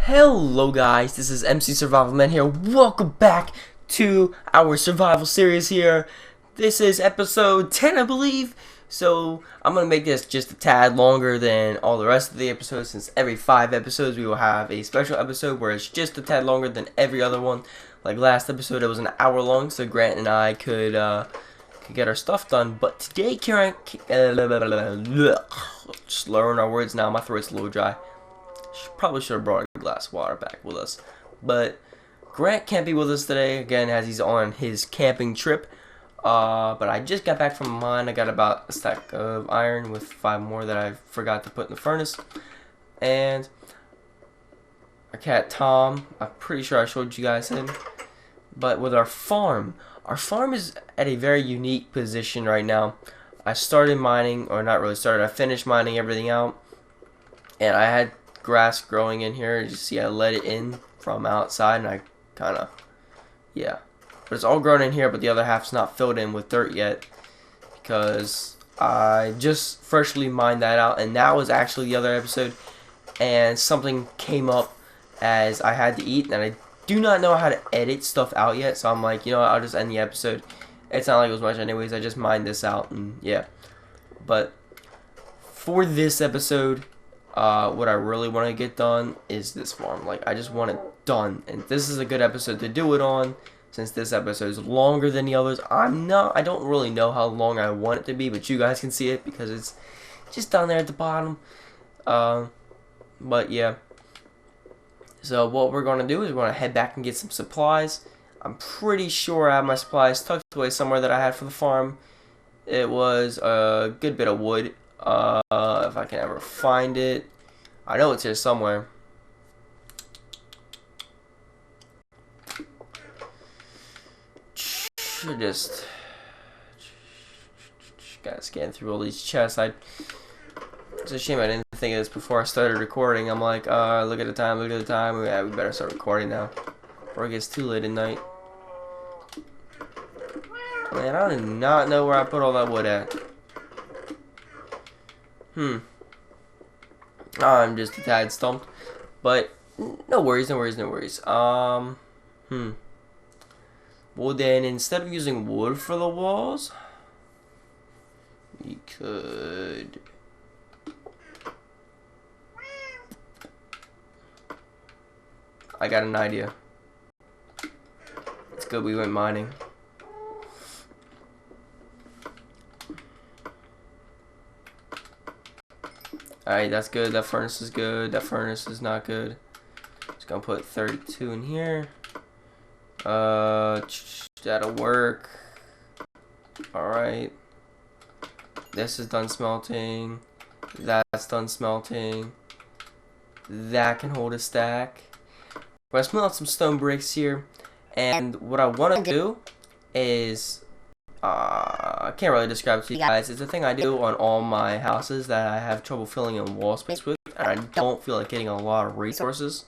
Hello guys, this is MC Survival Man here. Welcome back to our survival series here. This is episode 10, I believe. So I'm going to make this just a tad longer than all the rest of the episodes, since every 5 episodes we will have a special episode where it's just a tad longer than every other one. Like last episode, it was an hour long, so Grant and I could get our stuff done. But today, slurring our words now, my throat's a little dry. Probably should have brought a glass of water back with us. But Grant can't be with us today, again, as he's on his camping trip. But I just got back from mine. I got about a stack of iron with 5 more that I forgot to put in the furnace. And our cat Tom, I'm pretty sure I showed you guys him. But with our farm is at a very unique position right now. I started mining, or not really started, I finished mining everything out. And I had grass growing in here. As you see, I let it in from outside, and I kind of, yeah. But it's all grown in here, but the other half's not filled in with dirt yet, because I just freshly mined that out, and that was actually the other episode, and something came up as I had to eat, and I do not know how to edit stuff out yet, so I'm like, you know what, I'll just end the episode. It's not like it was much anyways, I just mined this out, and yeah. But for this episode, what I really want to get done is this farm. Like, I just want it done, and this is a good episode to do it on, since this episode is longer than the others. I don't really know how long I want it to be, but you guys can see it because it's just down there at the bottom. But yeah, so what we're gonna do is we're gonna head back and get some supplies. I'm pretty sure I have my supplies tucked away somewhere that I had for the farm. It was a good bit of wood. If I can ever find it. I know it's here somewhere. Should just gotta scan through all these chests. It's a shame I didn't think of this before I started recording. I'm like, look at the time, Yeah, we better start recording now, before it gets too late at night. Man, I do not know where I put all that wood at. I'm just a tad stumped, but no worries. Well then, instead of using wood for the walls, we could I got an idea. It's good we went mining. Alright, that's good. That furnace is good. That furnace is not good. Just gonna put 32 in here. That'll work. Alright. This is done smelting. That's done smelting. That can hold a stack. We're gonna smelt out some stone bricks here. And what I want to do is, I can't really describe it to you guys. It's a thing I do on all my houses that I have trouble filling in wall space with, and I don't feel like getting a lot of resources.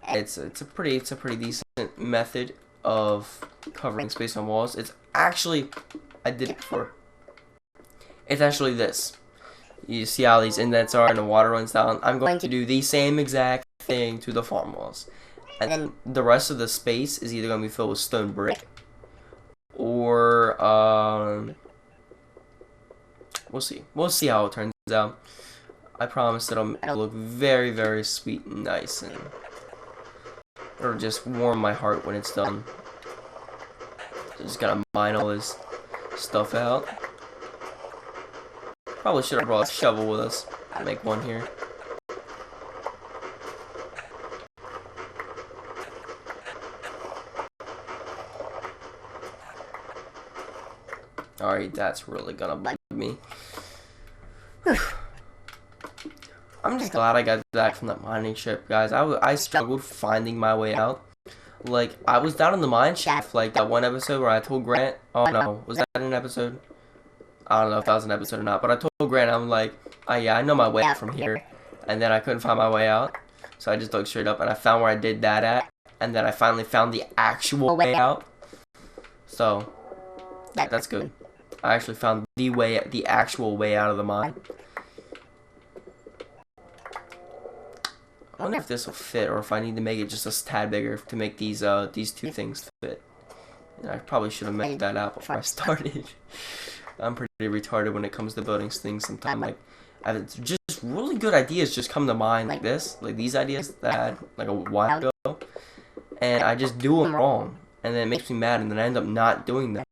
It's a pretty decent method of covering space on walls. It's actually, I did it before. It's actually this. You see how these indents are and the water runs down? I'm going to do the same exact thing to the farm walls. And then the rest of the space is either going to be filled with stone brick, or we'll see how it turns out. I promise it'll look very sweet and nice, and it'll just warm my heart when it's done. Just gotta mine all this stuff out. Probably should have brought a shovel with us. Make one here. Alright, that's really gonna bug me. Whew. I'm just glad I got back from that mining trip, guys. I struggled finding my way out. Like, I was down in the mine shaft, like that one episode where I told Grant, oh no, was that an episode? I don't know if that was an episode or not, but I told Grant, I'm like, oh yeah, I know my way out from here. And then I couldn't find my way out, so I just dug straight up, and I found where I did that at, and then I finally found the actual way out. So, that's good. I actually found the actual way out of the mine. wonder if this will fit, or if I need to make it just a tad bigger to make these two things fit. And I probably should have measured that out before I started. I'm pretty retarded when it comes to building things sometimes. Like, just really good ideas just come to mind like this. Like these ideas that I had like a while ago. And I just do them wrong. And then it makes me mad, and then I end up not doing them.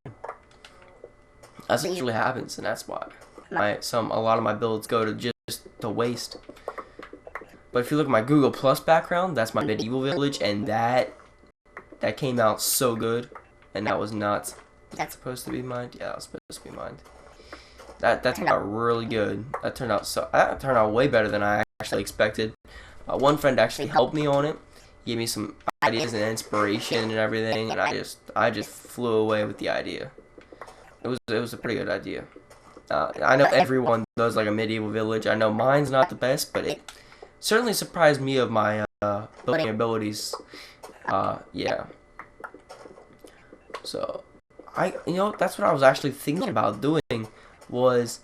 That's what usually happens, and that's why a lot of my builds go to just to waste. But if you look at my Google Plus background, that's my medieval village, and that came out so good. And that was not supposed to be mined. Yeah, that was supposed to be mined. That turned out really good. That turned out way better than I actually expected. One friend actually helped me on it. He gave me some ideas and inspiration and everything, and I just flew away with the idea. It was a pretty good idea. I know everyone does like a medieval village. I know mine's not the best, but it certainly surprised me of my building abilities. Yeah. So, that's what I was actually thinking about doing, was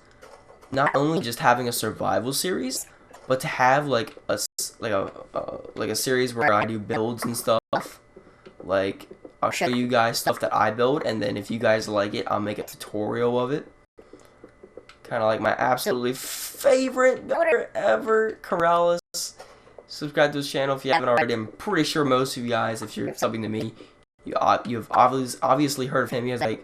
not only just having a survival series, but to have like a series where I do builds and stuff. Like, I'll show you guys stuff that I build, and then if you guys like it, I'll make a tutorial of it. Kind of like my absolutely favorite builder ever, Corrales. Subscribe to his channel if you haven't already. I'm pretty sure most of you guys, if you're subbing to me, you've obviously heard of him. He has I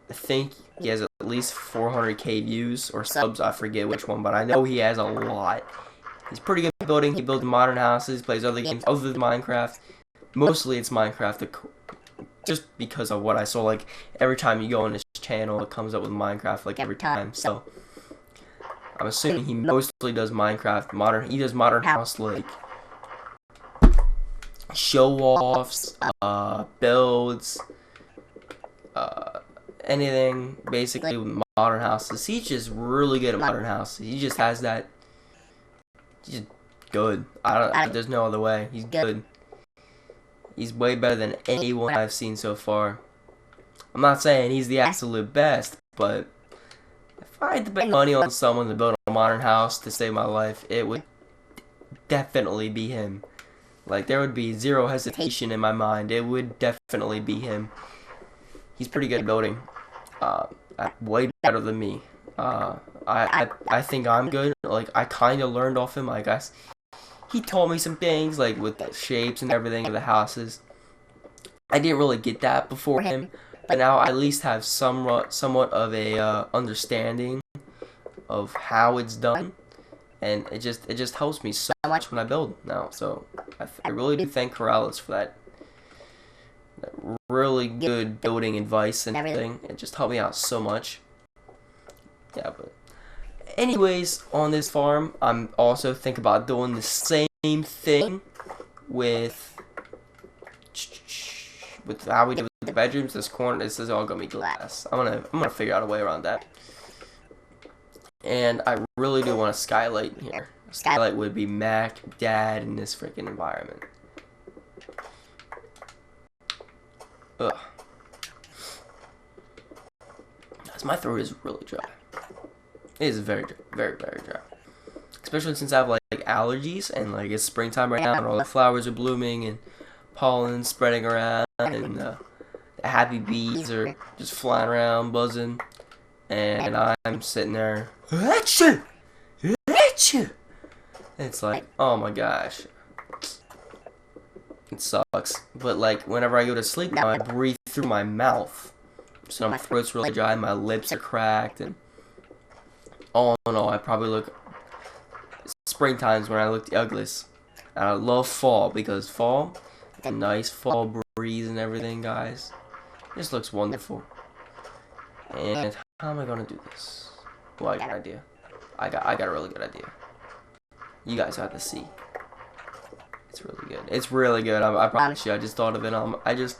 think he has at least 400k views or subs. I forget which one, but I know he has a lot. He's pretty good at building. He builds modern houses, plays other games other than Minecraft. Mostly it's Minecraft, just because of what I saw. Like, every time you go on his channel, it comes up with Minecraft, like, every time. So, I'm assuming he mostly does Minecraft. He does modern house, like, show-offs, builds, anything, basically, with modern houses. He's just really good at modern houses. He just has that. He's good. There's no other way. He's good. He's way better than anyone I've seen so far. I'm not saying he's the absolute best, but if I had to bet money on someone to build a modern house to save my life, it would definitely be him. Like, there would be zero hesitation in my mind. It would definitely be him. He's pretty good at building. Way better than me. I think I'm good. Like, I kind of learned off him. Like, he taught me some things, like, with the shapes and everything of the houses. I didn't really get that before him, but now I at least have somewhat of a understanding of how it's done, and it just helps me so much when I build now. So I really do thank Corrales for that really good building advice and everything. It just helped me out so much. Yeah, but anyways, on this farm, I'm also thinking about doing the same thing with how we did with the bedrooms. This corner, this is all gonna be glass. I'm gonna figure out a way around that. And I really do want a skylight here. A skylight would be Mac Dad in this freaking environment. Ugh. My throat is really dry. It is very, very, very dry. Especially since I have like allergies, and like it's springtime right now, and all the flowers are blooming and pollen spreading around, and the happy bees are just flying around, buzzing, and I'm sitting there. Achoo! Achoo! It's like, oh my gosh, it sucks. But like whenever I go to sleep now, I breathe through my mouth, so my throat's really dry, my lips are cracked, and all in all, I probably look. Springtime's when I look the ugliest. And I love fall, because fall, the nice fall breeze and everything, guys, just looks wonderful. And how am I gonna do this? Well, I got an idea. I got a really good idea. You guys have to see. It's really good. It's really good. I promise you. I just thought of it. I just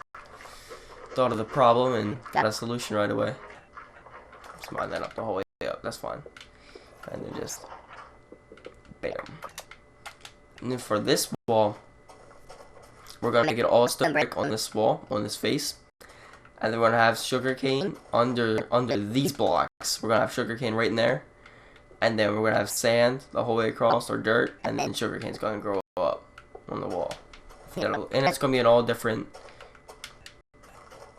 thought of the problem and got a solution right away. Just line that up the whole way up. That's fine. And then just bam. And then for this wall, we're gonna make it all stone brick on this wall, on this face, and then we're gonna have sugarcane under these blocks. We're gonna have sugarcane right in there, and then we're gonna have sand the whole way across, or dirt, and then sugarcane's gonna grow up. on the wall. And it's gonna be in all different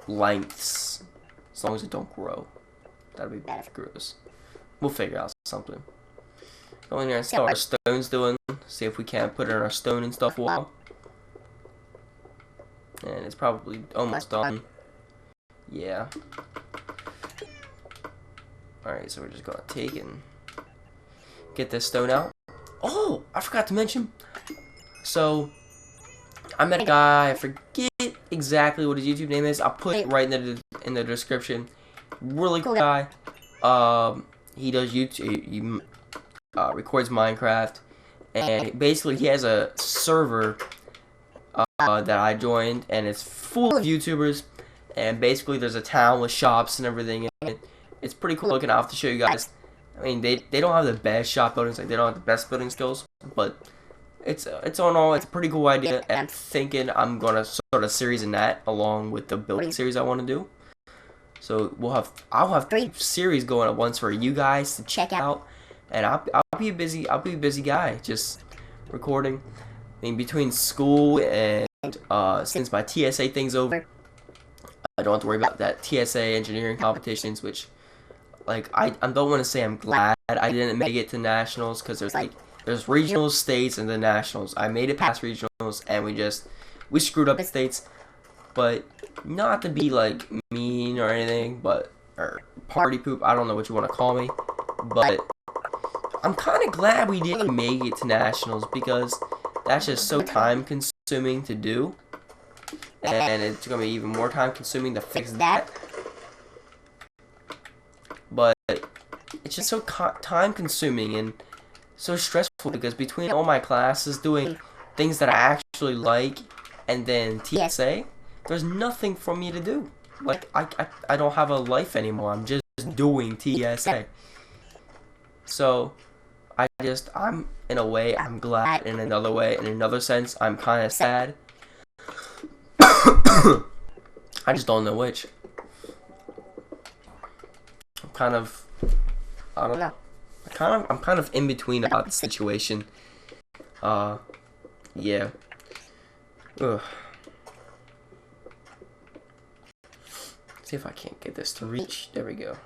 lengths, as long as it don't grow. That'd be bad if it grows. We'll figure out something. Go in here and see how our stone's doing. See if we can't put it in our stone and stuff wall. And it's probably almost done. Yeah. Alright, so we're just gonna take and get this stone out. Oh, I forgot to mention. So, I met a guy, I forget exactly what his YouTube name is. I'll put it right in the description. Really cool guy. He does YouTube, he records Minecraft. And basically he has a server that I joined, and it's full of YouTubers. And basically there's a town with shops and everything in it. It's pretty cool looking. I'll have to show you guys. I mean, they don't have the best shop buildings, like they don't have the best building skills, but it's on all. It's a pretty cool idea, and I'm thinking I'm gonna start a series in that along with the building series I want to do. So I'll have 3 series going at once for you guys to check out, and I'll be a busy guy just recording. I mean, between school and since my TSA thing's over, I don't have to worry about that TSA engineering competitions, which, like, I don't want to say I'm glad I didn't make it to nationals, because there's regionals, states, and the nationals. I made it past regionals, and we screwed up the states, but not to be like mean or anything, or party poop, I don't know what you want to call me, but I'm kind of glad we didn't make it to nationals, because that's just so time consuming to do, and it's gonna be even more time consuming to fix that. But it's just so time consuming and so stressful, because between all my classes doing things that I actually like and then TSA, there's nothing for me to do. Like, I don't have a life anymore. I'm just doing TSA. So I'm in a way I'm glad, in another way, in another sense I'm kind of sad. I just don't know which. I don't know. I'm kind of in between about the situation. Yeah. Ugh. See if I can't get this to reach. There we go.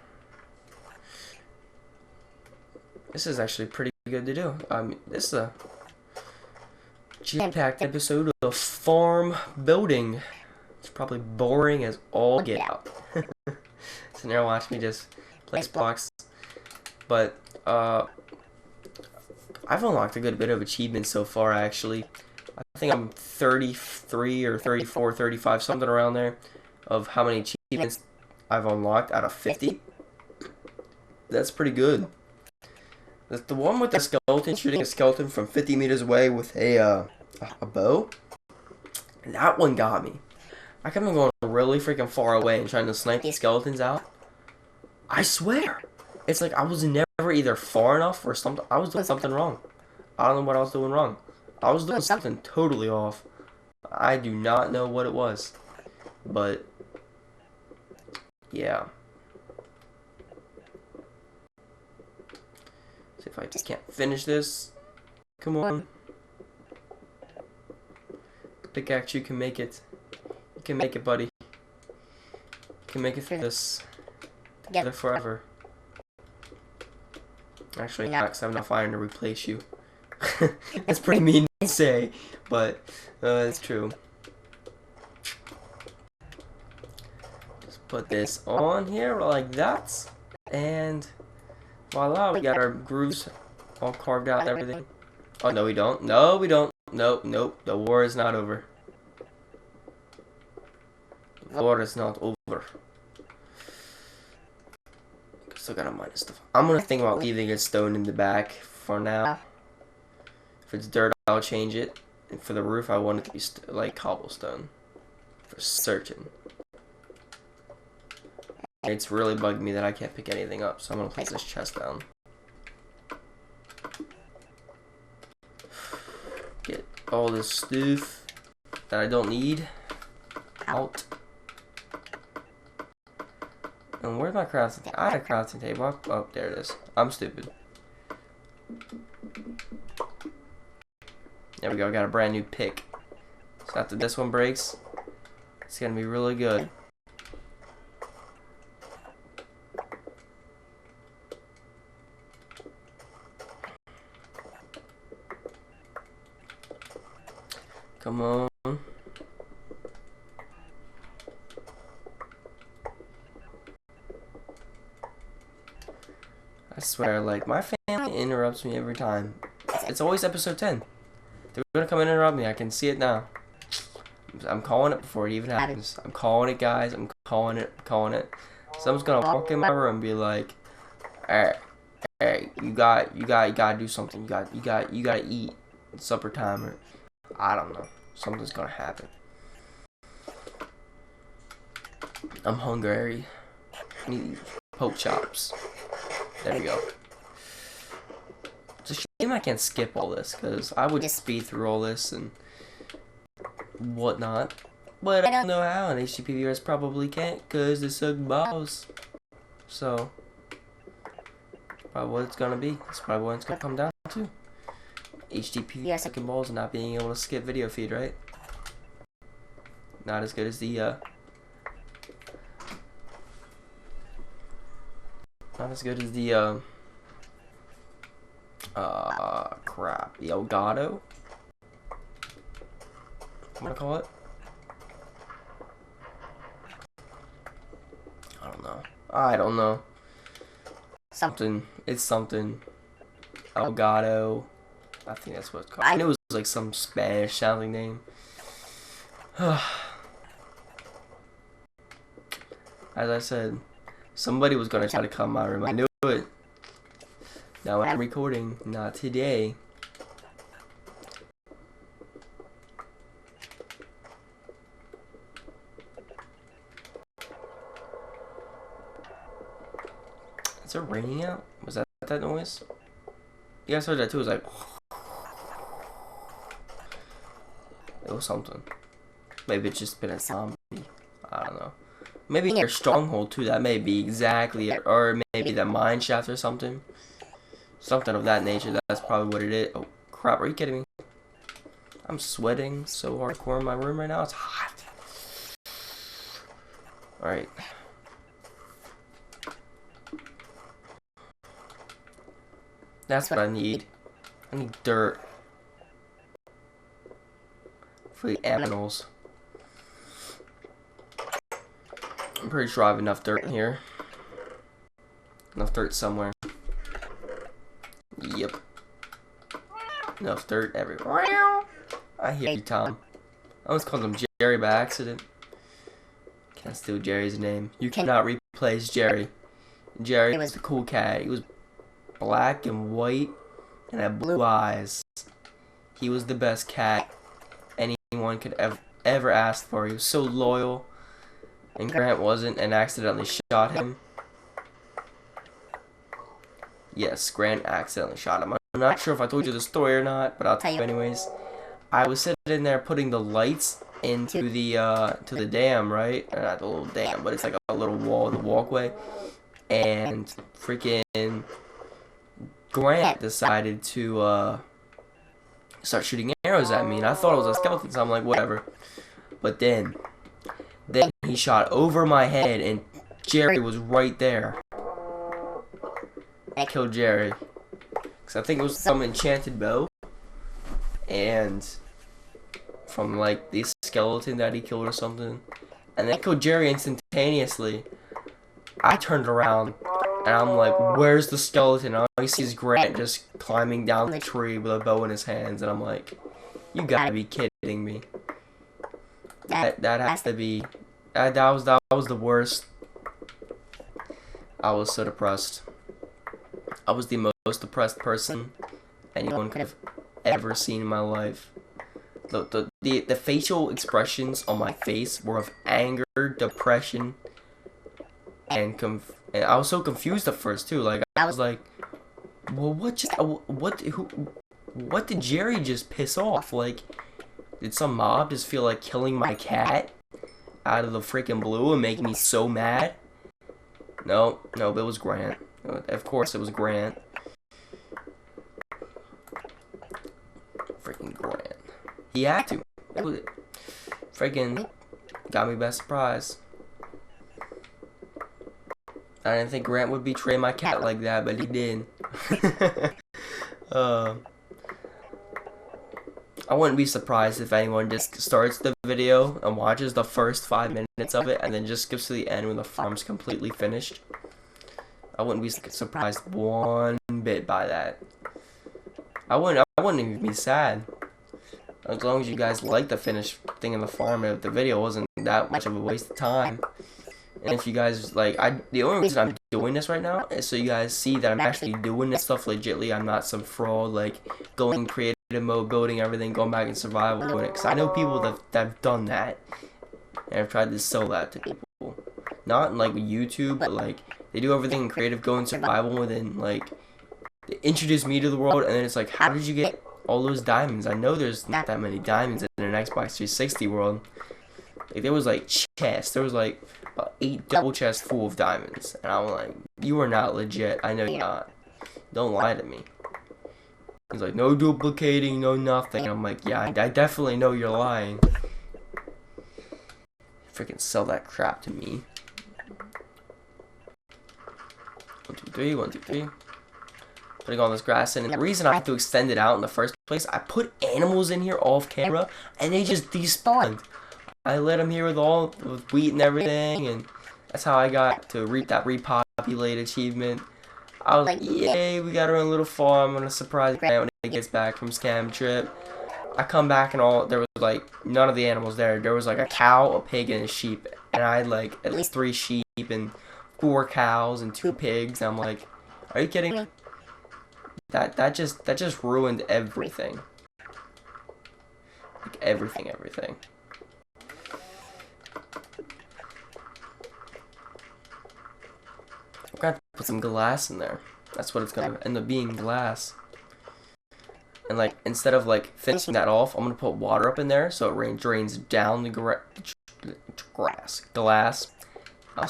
This is actually pretty good to do. This is a jam-packed episode of farm building. It's probably boring as all get out. So now watch me just place blocks. But I've unlocked a good bit of achievements so far, actually. I think I'm 33 or 34, 35, something around there, of how many achievements I've unlocked out of 50. That's pretty good. The one with the skeleton, shooting a skeleton from 50 meters away with a bow, that one got me. I kept on going really freaking far away and trying to snipe these skeletons out. I swear, it's like I was never either far enough or something. I was doing something wrong. I don't know what I was doing wrong. I was doing something totally off. I do not know what it was. But yeah. See if I just can't finish this. Come on. Pickaxe, you can make it. You can make it, buddy. You can make it through this together forever. Actually, not, because I have enough iron to replace you. That's pretty mean to say, but it's true. Just put this on here like that, and voila, we got our grooves all carved out and everything. Oh, no we don't. No, we don't. Nope, nope. The war is not over. The war is not over. Still gotta mine this stuff. I'm gonna think about leaving a stone in the back for now. If it's dirt, I'll change it. And for the roof, I want it to be like cobblestone. For certain. It's really bugged me that I can't pick anything up, so I'm gonna place this chest down. Get all this stuff that I don't need out. And where's my crafting table? I had a crafting table. Oh, there it is. I'm stupid. There we go. I got a brand new pick. So after this one breaks, it's gonna be really good. Come on. I swear, like, my family interrupts me every time. It's always episode 10. They're gonna come and interrupt me. I can see it now. I'm calling it before it even happens. I'm calling it, guys. I'm calling it. I'm calling it. Someone's gonna walk in my room and be like, "Alright, alright, you gotta do something. You gotta eat. It's supper time." Or I don't know. Something's gonna happen. I'm hungry. I need pork chops. There we go. It's a shame I can't skip all this, because I would just speed through all this and whatnot. But I don't know how, and HTP viewers probably can't, because they suck balls. So, probably what it's gonna be. That's probably what it's gonna come down to. HTP viewers sucking balls and not being able to skip video feed, right? Not as good as the, not as good as the, crap. The Elgato? I'm gonna call it. I don't know. Something. It's something. Elgato. I think that's what it's called. I knew it was like some Spanish sounding name. As I said, somebody was gonna try to come in my room. I knew it. Now I'm recording. Not today. Is it raining out? Was that noise? You guys heard that too. It was like, it was something. Maybe it's just been a zombie. I don't know. Maybe your stronghold too. That may be exactly it. Or maybe the mine shaft or something. Something of that nature. That's probably what it is. Oh crap! Are you kidding me? I'm sweating so hardcore in my room right now. It's hot. All right. That's what I need. I need dirt for the aminals. I'm pretty sure I have enough dirt in here. Enough dirt somewhere. Yep. Enough dirt everywhere. I hear you, Tom. I almost called him Jerry by accident. Can't steal Jerry's name. You cannot replace Jerry. Jerry was a cool cat. He was black and white and had blue eyes. He was the best cat anyone could ever ask for. He was so loyal, and Grant wasn't and accidentally shot him. Yes, Grant accidentally shot him. I'm not sure if I told you the story or not, but I'll tell you anyways. I was sitting there putting the lights into the to the dam, right? Or not the little dam, but it's like a little wall, the walkway, and freaking Grant decided to start shooting arrows at me, and I thought it was a skeleton, so I'm like, whatever. But then he shot over my head, and Jerry was right there. I killed Jerry, because I think it was some enchanted bow, and from like the skeleton that he killed or something, and then I killed Jerry instantaneously. I turned around, and I'm like, where's the skeleton? And all I see is Grant just climbing down the tree with a bow in his hands, and I'm like, you gotta be kidding me. That has to be, that was the worst. I was so depressed. I was the most depressed person anyone could have ever seen in my life. The facial expressions on my face were of anger, depression, and I was so confused at first too. Like I was like, well, what did Jerry just piss off? Like, did some mob just feel like killing my cat out of the freaking blue and making me so mad? No, it was Grant. Of course it was Grant. Freaking Grant. he had to. It was freaking got me by surprise. I didn't think Grant would betray my cat like that, but he did. I wouldn't be surprised if anyone just starts the video and watches the first 5 minutes of it and then just skips to the end when the farm's completely finished. I wouldn't be surprised one bit by that. I wouldn't even be sad. As long as you guys like the finished thing in the farm, if the video wasn't that much of a waste of time. And if you guys like, the only reason I'm doing this right now is so you guys see that I'm actually doing this stuff legitly. I'm not some fraud like going creative mode, building everything, going back in survival doing it. Cause I know people that have done that and have tried to sell that to people. Not in like YouTube, but like they do everything in creative, go in survival, and then like they introduce me to the world, and then it's like, how did you get all those diamonds? I know there's not that many diamonds in an Xbox 360 world. Like there was like chests, there was like 8 double chests full of diamonds, and I'm like, you are not legit. I know you're not. Don't lie to me. He's like, no duplicating, no nothing. And I'm like, yeah, I definitely know you're lying. Freaking sell that crap to me. 1, 2, 3, 1, 2, 3. Putting all this grass in, and the reason I have to extend it out in the first place, I put animals in here off camera, and they just despawned. I let them here with wheat and everything, and that's how I got to reap that repopulate achievement. I was like, yay, we got our own little farm. I'm gonna surprise Grant when he gets back from scam trip. I come back and there was like none of the animals there. There was like a cow, a pig, and a sheep, and I had like at least 3 sheep and 4 cows and 2 pigs. And I'm like, are you kidding me? That just ruined everything. Like everything. I'm gonna have to put some glass in there. That's what it's gonna end up being, glass. And like, instead of like finishing that off, I'm gonna put water up in there so it drains down the glass. I'm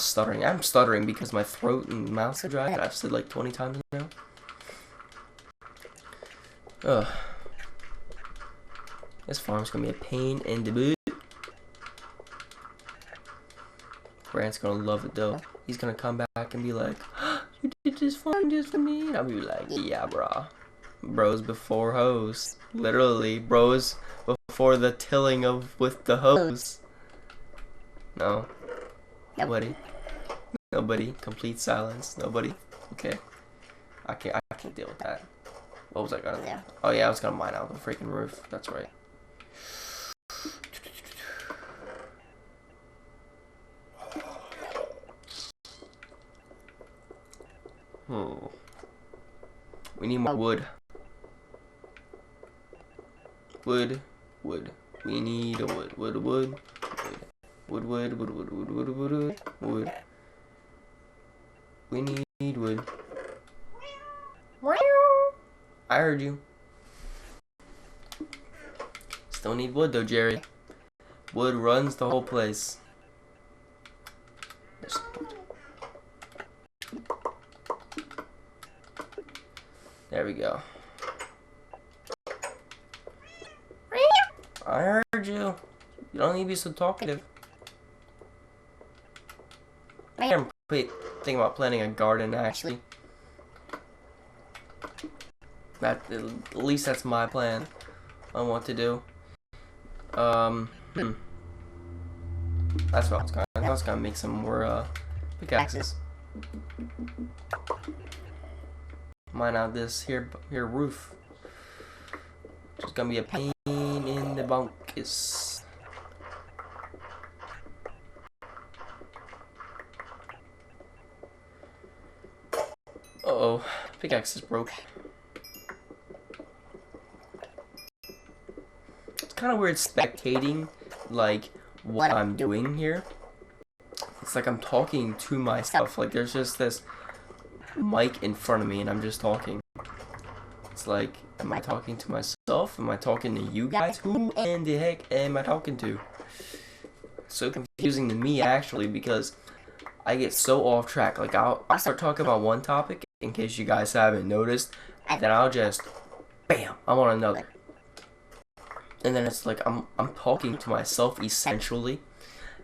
stuttering because my throat and mouth are dry. I've said like 20 times now. Ugh. This farm's gonna be a pain in the boot. Grant's gonna love it though. He's gonna come back and be like, you did this farm just for me? And I'll be like, yeah, brah. Bros before hoes. Literally, bros before the tilling with the hose. No. Nobody. Complete silence. Nobody. Okay. I can't deal with that. What was I gonna do? Oh yeah, I was gonna mine out the freaking roof. That's right. We need more wood. Wood. We need a wood. Wood. We need wood. I heard you. Still need wood though, Jerry. Wood runs the whole place. There we go. I heard you. You don't need to be so talkative. I'm thinking about planting a garden actually. At least that's my plan on what to do. That's what I was gonna make some more pickaxes. Mine out this here roof. It's gonna be a pain in the bunkus. Uh-oh, pickaxe is broke. It's kind of weird spectating, like, what I'm doing here. It's like I'm talking to myself. Like, there's just this mic in front of me and I'm just talking. It's like, am I talking to myself? Am I talking to you guys? Who in the heck am I talking to? So confusing to me actually, because I get so off track. Like I'll start talking about one topic in case you guys haven't noticed, and then I'll just bam, I'm on another. and then it's like I'm talking to myself essentially,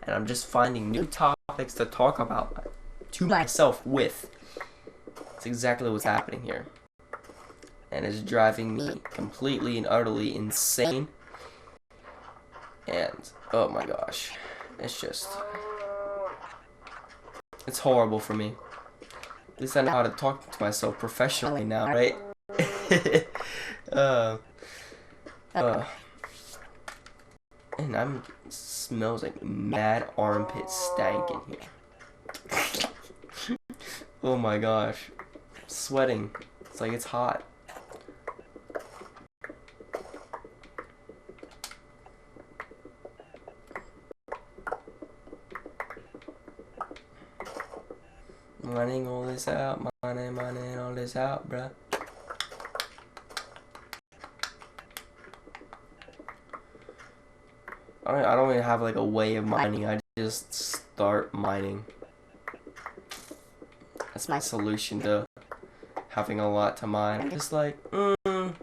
and I'm just finding new topics to talk about to myself with. That's exactly what's happening here, and it's driving me completely and utterly insane. And oh my gosh, it's horrible for me. At least I know how to talk to myself professionally now, right? uh, and smells like mad armpit stank in here. Oh my gosh, I'm sweating. It's like it's hot. Mining all this out, mining all this out, bruh. I don't even have like a way of mining. I just start mining. That's my solution to having a lot to mine. I'm just like, I'm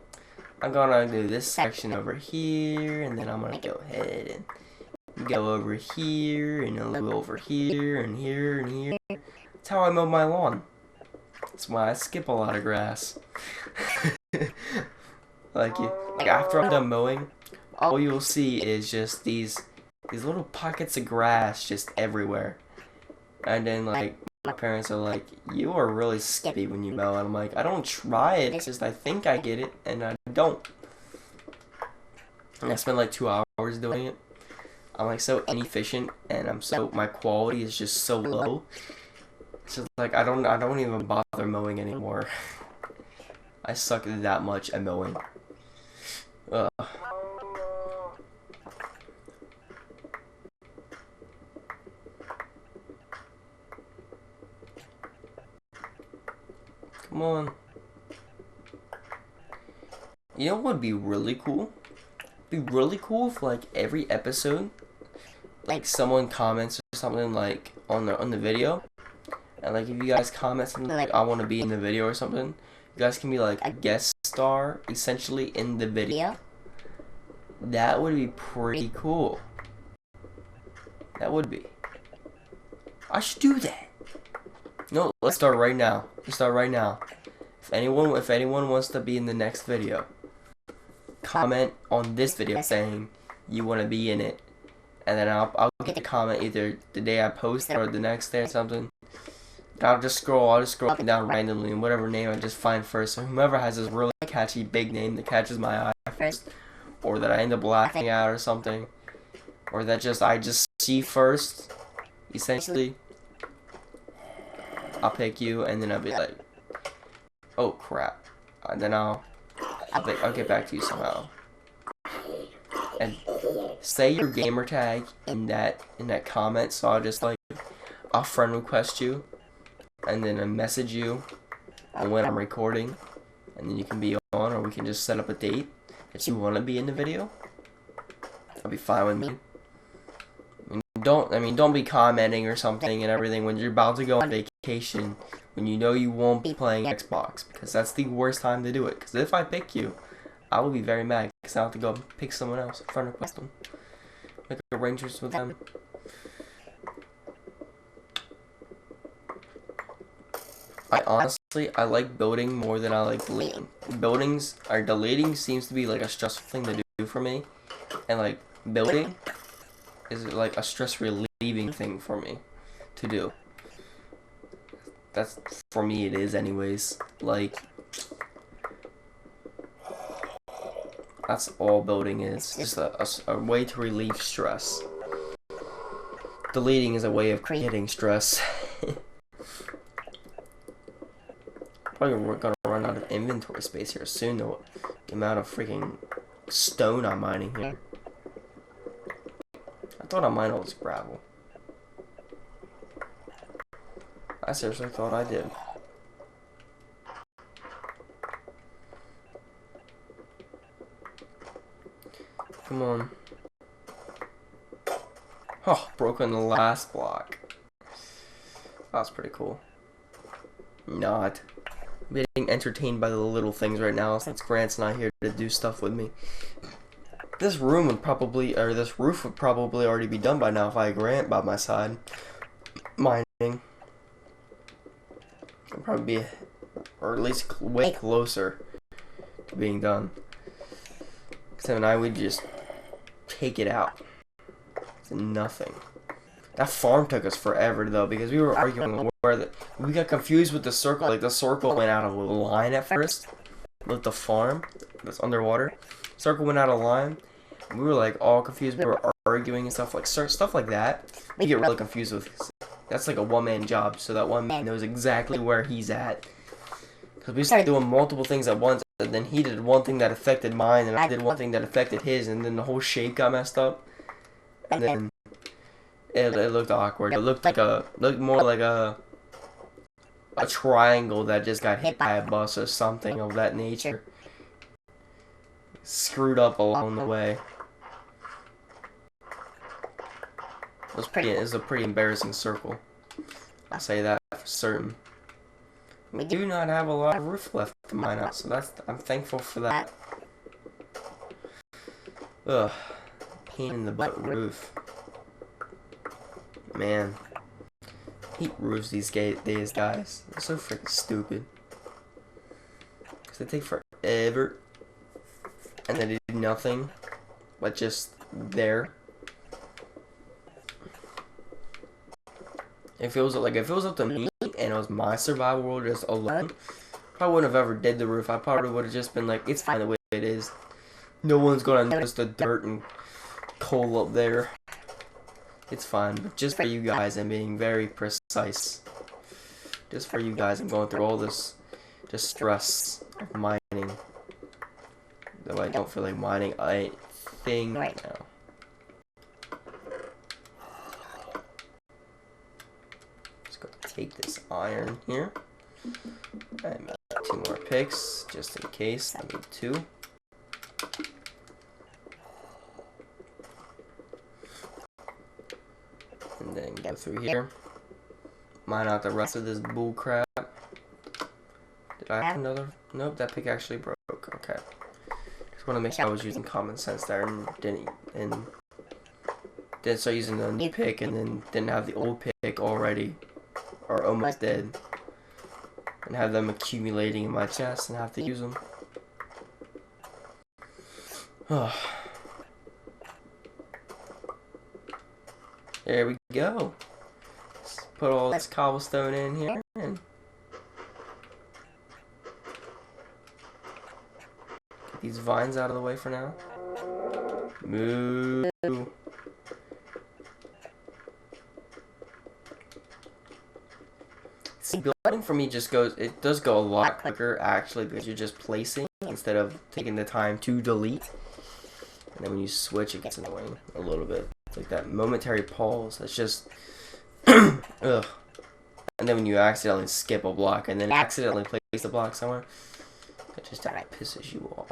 gonna do this section over here, and then I'm gonna go ahead and go over here, and a little over here, and here, and here. That's how I mow my lawn. That's why I skip a lot of grass. Like after I'm done mowing, all you'll see is just these little pockets of grass just everywhere. And then like my parents are like, "You are really skippy when you mow." And I'm like, "I don't try it. It's just I think I get it, and I don't." And I spend like 2 hours doing it. I'm like so inefficient, and my quality is just so low. So like I don't even bother mowing anymore. I suck that much at mowing. Come on. You know what would be really cool? It'd be really cool if like every episode, like someone comments or something like on the video. And like if you guys comment something like I want to be in the video or something, you guys can be like a guest star essentially in the video. That would be pretty cool. That would be. I should do that. No, let's start right now. Let's start right now. If anyone wants to be in the next video, comment on this video saying you want to be in it, and then I'll get the comment either the day I post it or the next day or something. I'll just scroll up and down randomly, and whatever name I just find first. So whomever has this really catchy big name that catches my eye first, or that I end up laughing at or something, or that I just see first, essentially, I'll pick you, and then I'll be like, oh crap, and then I'll get back to you somehow, and say your gamer tag in that comment. So I'll friend request you, and then I message you when I'm recording, and then you can be on, or we can just set up a date that you want to be in the video. That'll be fine with me. Don't be commenting or something and everything when you're about to go on vacation, when you know you won't be playing Xbox, because that's the worst time to do it. Because if I pick you, I will be very mad because I have to go pick someone else, friend request them, make arrangements with them. I like building more than I like deleting. Deleting seems to be like a stressful thing to do for me, and like building is like a stress relieving thing for me to do. That's for me it is anyways. Like that's all building is, just a way to relieve stress. Deleting is a way of creating stress. We're gonna run out of inventory space here soon, though. The amount of freaking stone I'm mining here. I thought I mined all this gravel. I seriously thought I did. Come on. Oh, broken the last block. That's pretty cool. Not. Getting entertained by the little things right now since Grant's not here to do stuff with me. This room would probably, or this roof would probably already be done by now if I had Grant by my side. Mining. It'd probably be, or at least way closer to being done. Except and I would just take it out. It's nothing. That farm took us forever though, because we were arguing where we got confused with the circle. Like the circle went out of line at first with the farm that's underwater. Circle went out of line. We were like all confused. We were arguing and stuff like that. We get really confused with. That's like a one-man job, so that one man knows exactly where he's at. Because we started doing multiple things at once, and then he did one thing that affected mine, and I did one thing that affected his, and then the whole shape got messed up. And then it looked awkward. It looked more like a triangle that just got hit by a bus or something of that nature. Screwed up along the way. It was a pretty embarrassing circle. I'll say that for certain. We do not have a lot of roof left to mine out, so I'm thankful for that. Ugh, pain in the butt roof. Man, hate roofs these days, guys. They're so freaking stupid. Cause they take forever, and they do nothing, but just there. If it was up to me and it was my survival world just alone, I wouldn't have ever did the roof. I probably would have just been like, it's fine the way it is. No one's gonna notice the dirt and coal up there. It's fine, but just for you guys, I'm being very precise. Just for you guys, I'm going through all this just stress of mining. Though I don't feel like mining a thing right now. Take this iron here. I made 2 more picks just in case. I made 2. And then go through here. Mine out the rest of this bull crap. Did I have another? Nope, that pick actually broke. Okay. Just want to make sure I was using common sense there and didn't start using the new pick and then didn't have the old pick already. Or almost dead, and have them accumulating in my chest and have to use them. There we go. Let's put all this cobblestone in here and get these vines out of the way for now. Moo. See, building for me it does go a lot quicker actually because you're just placing instead of taking the time to delete. And then when you switch, it gets annoying a little bit. It's like that momentary pause. That's just, ugh. And then when you accidentally skip a block and then accidentally place the block somewhere, it just pisses you off.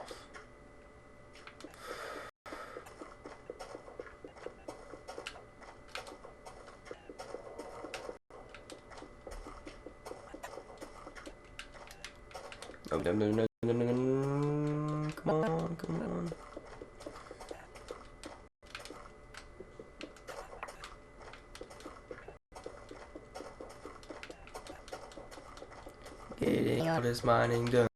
No. Come on. Getting all this mining done.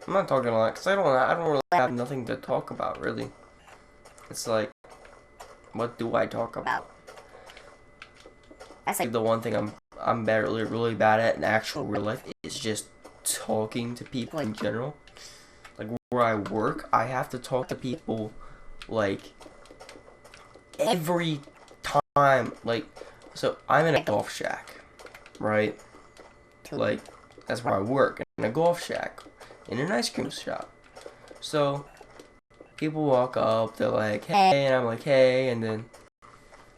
I'm not talking a lot because I don't really have nothing to talk about really. It's like, what do I talk about? That's like the one thing I'm really bad at in actual real life is just talking to people in general. Like where I work, I have to talk to people like every time. Like, so I'm in a golf shack, right? Like that's where I work, in a golf shack. In an ice cream shop. So people walk up, they're like, hey, and I'm like, hey, and then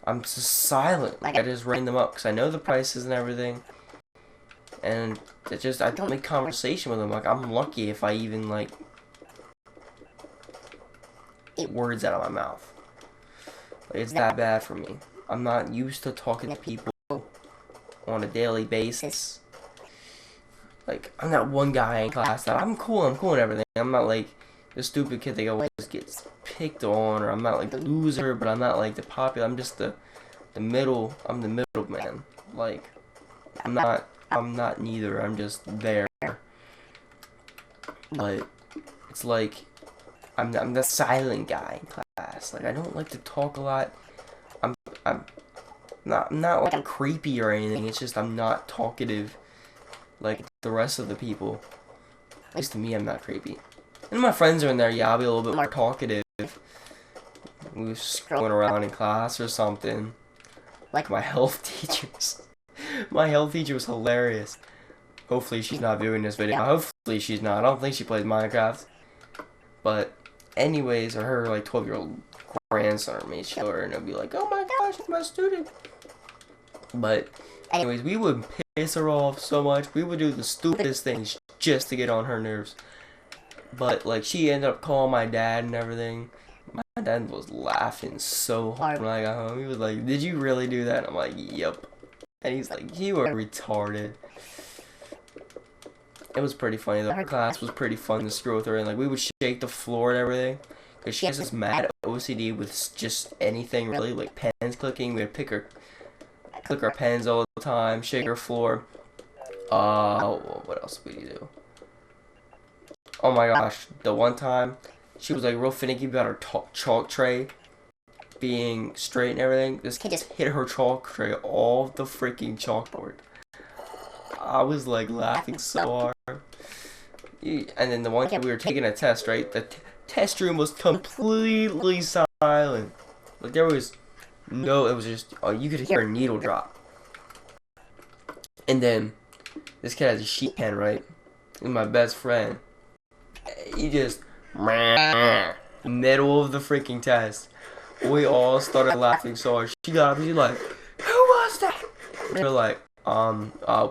I'm just silent. Like I just ring them up because I know the prices and everything. And I don't make conversation with them. Like I'm lucky if I even like words out of my mouth. Like, it's that bad for me. I'm not used to talking to people on a daily basis. Like, I'm that one guy in class that I'm cool and everything. I'm not like the stupid kid that always gets picked on, or I'm not like the loser, but I'm not like the popular. I'm just the middle. I'm the middle man. Like, I'm not neither. I'm just there. But it's like I'm the silent guy in class. Like, I don't like to talk a lot. I'm not like I'm creepy or anything. It's just I'm not talkative like the rest of the people. At least to me, I'm not creepy. And my friends are in there. Yeah, I'll be a little bit more talkative. We were scrolling around in class or something. Like my health teachers. My health teacher was hilarious. Hopefully she's not viewing this video. Hopefully she's not. I don't think she plays Minecraft. But anyways, or her like 12-year-old grandson may show her and it'll be like, oh my gosh, it's my student. But anyways, we would piss her off so much. We would do the stupidest things just to get on her nerves. But like, she ended up calling my dad and everything. My dad was laughing so hard when I got home. He was like, did you really do that? And I'm like, yep. And he's like, you were retarded. It was pretty funny though. Her class was pretty fun to screw with her, and like, we would shake the floor and everything. Cause she has this mad OCD with just anything really, like pens clicking. We would click our pens all the time, shake her floor. What else did we do? Oh my gosh, the one time she was like real finicky about her chalk tray being straight and everything. This kid just hit her chalk tray off the freaking chalkboard. I was like laughing so hard. And then the one time we were taking a test, right? The test room was completely silent. Like, there was no, it was just, you could hear a needle drop. And then this kid has a sheet pen, right? And my best friend, he just, middle of the freaking test. We all started laughing so hard. She got up and she's like, who was that? We're like,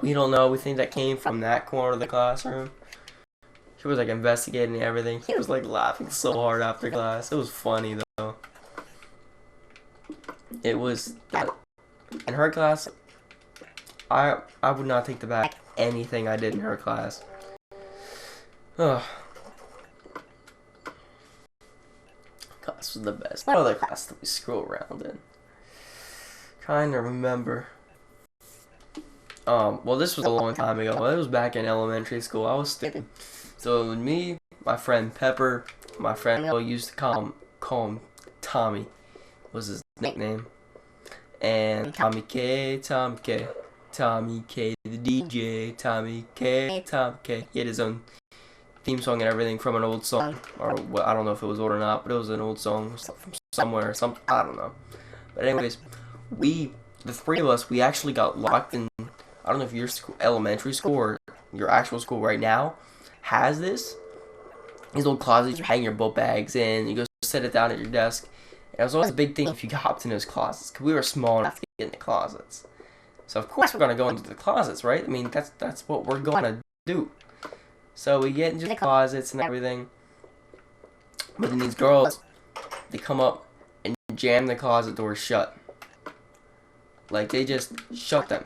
we don't know. We think that came from that corner of the classroom. She was like investigating everything. He was like laughing so hard after class. It was funny though. It was that in her class. I would not take back anything I did in her class. Ugh. Class was the best. What other class did we scroll around in? Trying to remember. Well, this was a long time ago. It was back in elementary school. I was stupid. So it was me, my friend Pepper, my friend we all used to call him Tommy, was his nickname, and Tommy K, the DJ, Tommy K. He had his own theme song and everything from an old song, or I don't know if it was old or not, but it was an old song from somewhere, I don't know. But anyways, the three of us, we actually got locked in. I don't know if your elementary school or your actual school right now has these little closets you hang your book bags in. You go set it down at your desk. And it was always a big thing if you hopped in those closets, because we were small enough to get in the closets. So of course we're gonna go into the closets, right? I mean, that's what we're gonna do. So we get into the closets and everything. But then these girls, they come up and jam the closet doors shut. Like, they just shut them.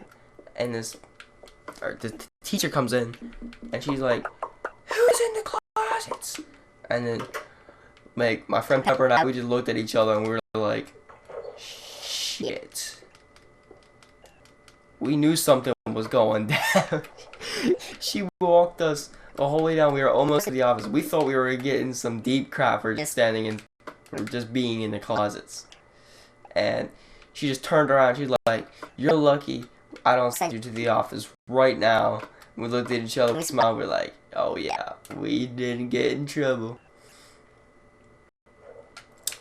And the teacher comes in, and she's like, who's in the closets? And then, like, my friend Pepper and I, we just looked at each other, and we were like, shit. We knew something was going down. She walked us the whole way down. We were almost to the office. We thought we were getting some deep crap for just standing in, or just being in the closets. And she just turned around. She's like, you're lucky I don't send you to the office right now. We looked at each other, we smiled, we're like, oh yeah, we didn't get in trouble.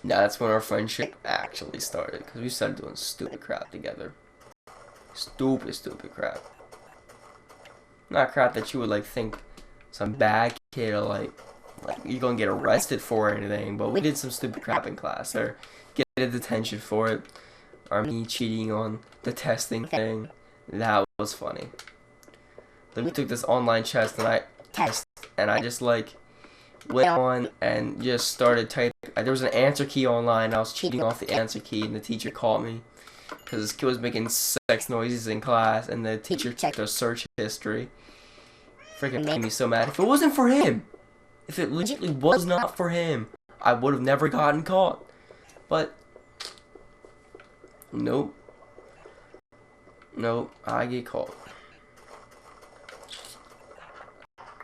Now that's when our friendship actually started, because we started doing stupid crap together. Stupid crap. Not crap that you would like think some bad kid or like you're gonna get arrested for or anything, but we did some stupid crap in class, or get a detention for it, or me cheating on the testing thing. That was funny. Then we took this online test and I just like went on and just started typing. There was an answer key online. I was cheating off the answer key, and the teacher called me because this kid was making sex noises in class, and the teacher checked our search history. Freaking made me so mad. If it wasn't for him, if it legitimately was not for him, I would have never gotten caught. But nope, I get caught.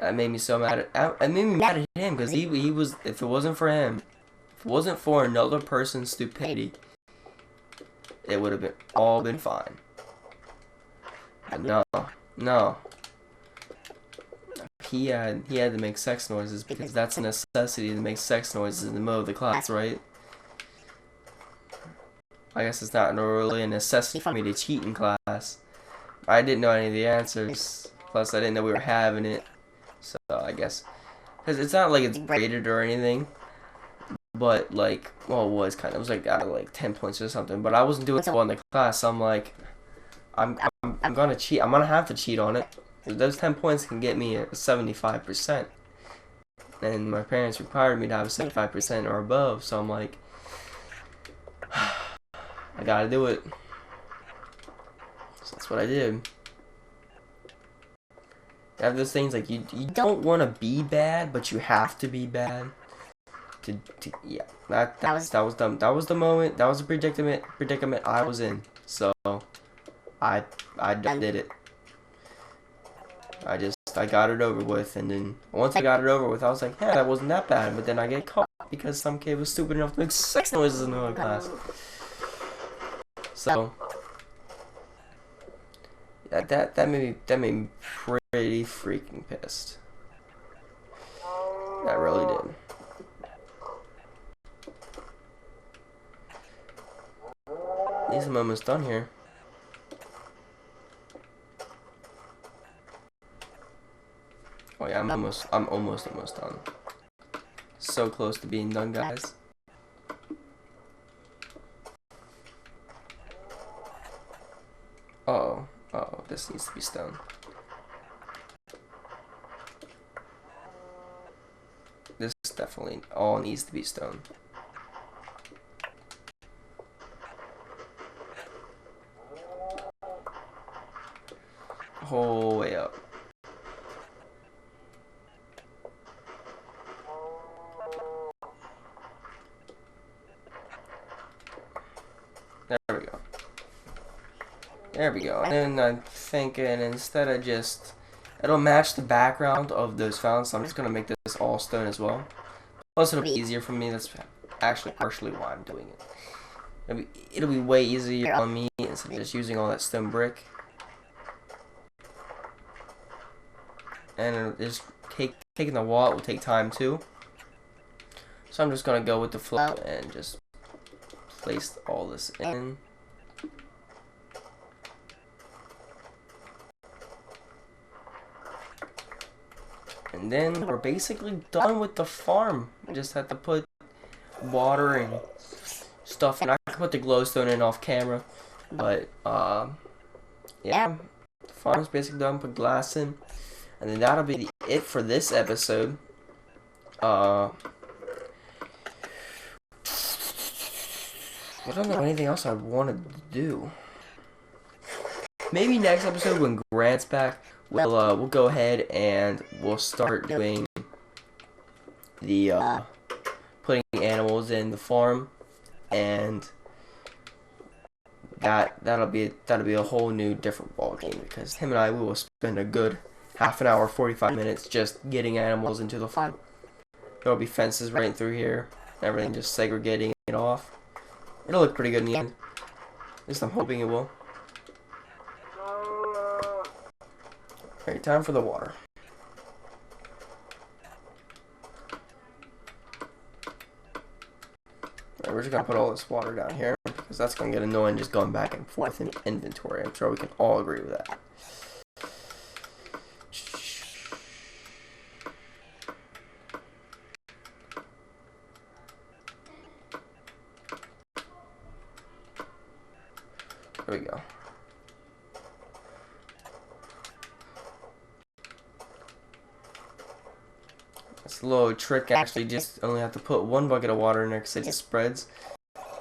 That made me so mad. It made me mad at him because he was. If it wasn't for him, if it wasn't for another person's stupidity, it would have been all been fine. But no. He had to make sex noises because that's a necessity to make sex noises in the middle of the class, right? I guess it's not really a necessity for me to cheat in class. I didn't know any of the answers. Plus, I didn't know we were having it. So, I guess. Because it's not like it's graded or anything. But, like, well, it was kind of. It was like out of like 10 points or something. But I wasn't doing well in the class. So I'm like, I'm gonna cheat. I'm gonna have to cheat on it. Those 10 points can get me a 75%. And my parents required me to have 75% or above. So I'm like, I gotta do it. So that's what I did. You have those things like you don't want to be bad, but you have to be bad. Yeah, that was dumb. That was the moment. That was the predicament I was in. So I did it. I got it over with, and then once I got it over with, I was like, hey, that wasn't that bad. But then I get caught because some kid was stupid enough to make sex noises in the middle of class. So that made me pretty freaking pissed. That really did. At least I'm almost done here. Oh yeah, I'm almost done. So close to being done, guys. Oh, this needs to be stone. This definitely all needs to be stone. Whole way up. There we go. And I'm thinking instead of just, it'll match the background of those fountains, so I'm just going to make this all stone as well. Plus it'll be easier for me, that's actually partially why I'm doing it. It'll be way easier on me instead of just using all that stone brick. And just taking the wall will take time too. So I'm just going to go with the flow and just place all this in. And then we're basically done with the farm. We just have to put water and stuff, and I can put the glowstone in off camera. But yeah, the farm's basically done. Put glass in, and then that'll be it for this episode. I don't know anything else I wanted to do. Maybe next episode when Grant's back, we'll go ahead and we'll start doing the putting animals in the farm, and that'll be a whole new different ball game, because him and I, we will spend a good half an hour, 45 minutes just getting animals into the farm. There'll be fences right through here, everything, just segregating it off. It'll look pretty good in the end. At least I'm hoping it will. Alright, time for the water. Alright, we're just gonna put all this water down here, because that's gonna get annoying just going back and forth in inventory. I'm sure we can all agree with that. There we go. It's a little trick actually, just only have to put one bucket of water in there because it just spreads.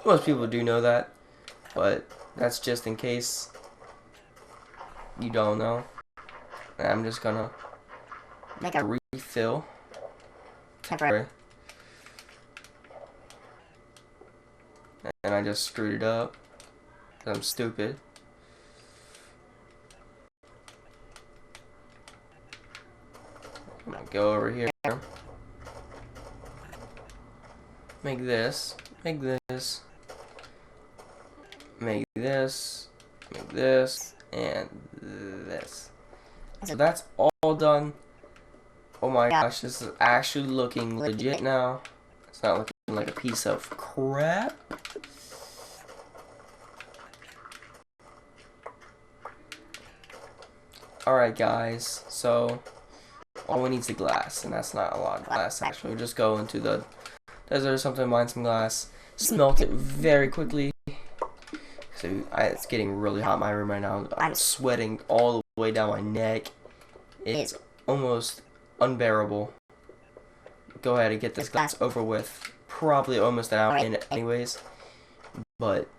Most people do know that, but that's just in case you don't know. And I'm just gonna make a refill. Temporary. And I just screwed it up. 'Cause I'm stupid. I'm gonna go over here. Make this. Make this. Make this. Make this. And this. So that's all done. Oh my gosh, this is actually looking legit now. It's not looking like a piece of crap. Alright guys, so all we need is the glass, and that's not a lot of glass actually. We'll just go into the desert or something, mine some glass, smelt it very quickly. So it's getting really hot in my room right now. I'm sweating all the way down my neck. It's almost unbearable. Go ahead and get this glass over with. Probably almost an hour in anyways. But,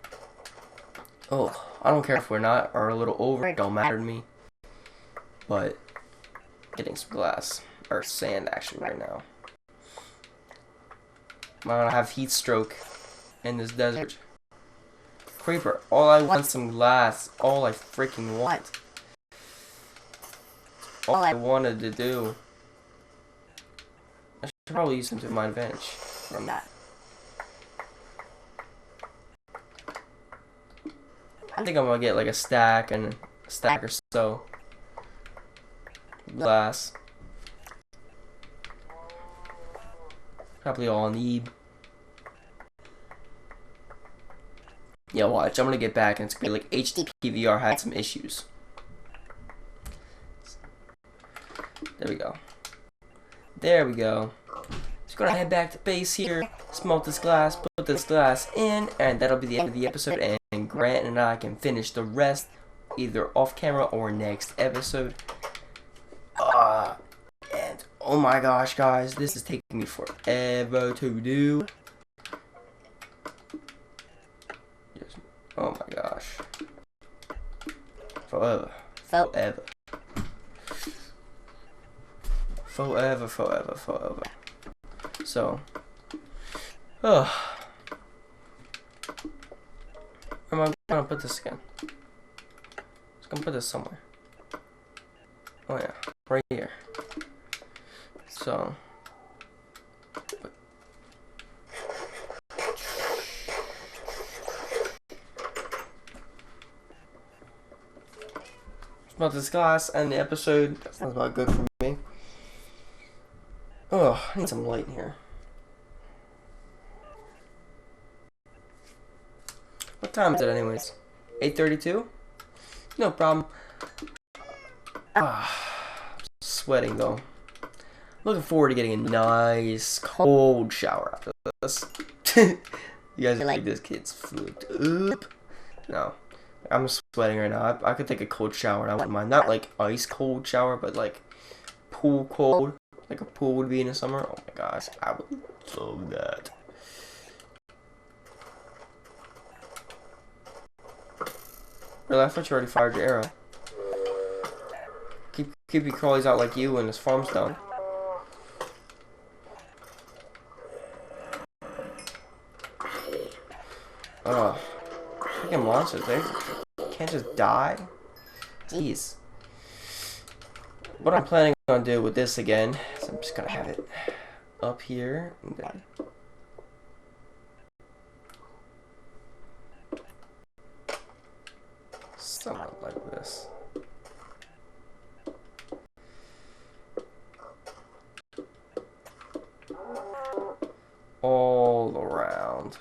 oh, I don't care if we're not or a little over. It don't matter to me. But, getting some glass. Or sand actually right now. I'm gonna have heat stroke in this desert. Creeper, all I want is some glass. All I freaking want. All I wanted to do. I should probably use them to my advantage from that. I think I'm gonna get like a stack and a stack or so. Glass. Probably all I need. Yeah, watch. I'm gonna get back and it's gonna be like HD PVR had some issues. There we go. There we go. Just gonna head back to base here, smelt this glass, put this glass in, and that'll be the end of the episode. And Grant and I can finish the rest either off camera or next episode. And oh my gosh, guys, this is taking me forever to do. Oh my gosh. Forever. Forever. Forever, forever, forever. So. Where am I gonna put this again? Just gonna put this somewhere. Oh yeah. Right here. So. About this glass and the episode. That sounds about good for me. Oh, I need some light in here. What time is it anyways? 8:32? No problem. Sweating though. Looking forward to getting a nice cold shower after this. You guys are like, this kid's flipped up. No. I'm sweating right now. I could take a cold shower and I wouldn't mind. Not like ice cold shower, but like pool cold. Like a pool would be in the summer. Oh my gosh, I would love that. Really, I thought you already fired your arrow. Keep your crawlies out like you when this farm's done. Oh, freaking monsters, they can't just die. Jeez. What I'm planning on doing with this again is I'm just gonna have it up here and then somewhat like this. All around.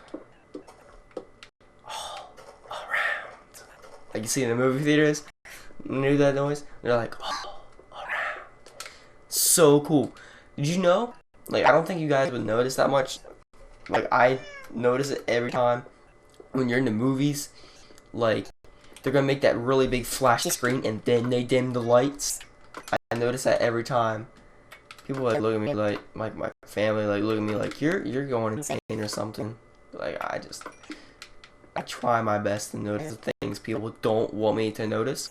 All around. Like you see in the movie theaters, you hear that noise? They're like, oh, all around. So cool. Did you know? Like, I don't think you guys would notice that much. Like, I notice it every time when you're in the movies. Like, they're gonna make that really big flash screen and then they dim the lights. I notice that every time. People like look at me like my family like look at me like you're going insane or something. Like I try my best to notice the things people don't want me to notice,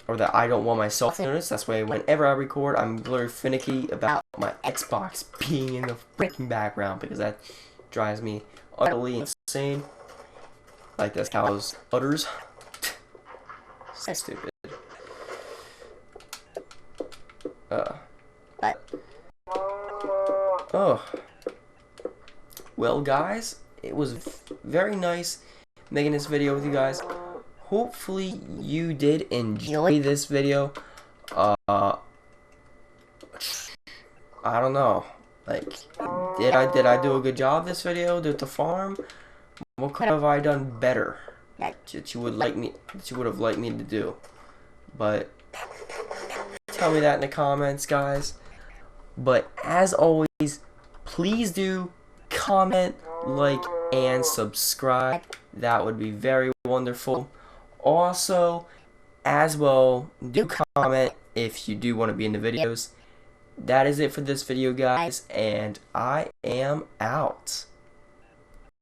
or that I don't want myself to notice. That's why whenever I record, I'm very finicky about my Xbox being in the freaking background, because that drives me utterly insane. Like this cow's udders. So stupid. Oh. Well, guys, it was very nice making this video with you guys. Hopefully you did enjoy this video. I don't know. Like, did I do a good job this video? Did the farm? What could have I done better that you would have liked me to do? But tell me that in the comments, guys. But as always, please do comment, like, and subscribe. That would be very wonderful. Also, as well, do comment if you do want to be in the videos. That is it for this video, guys, and I am out.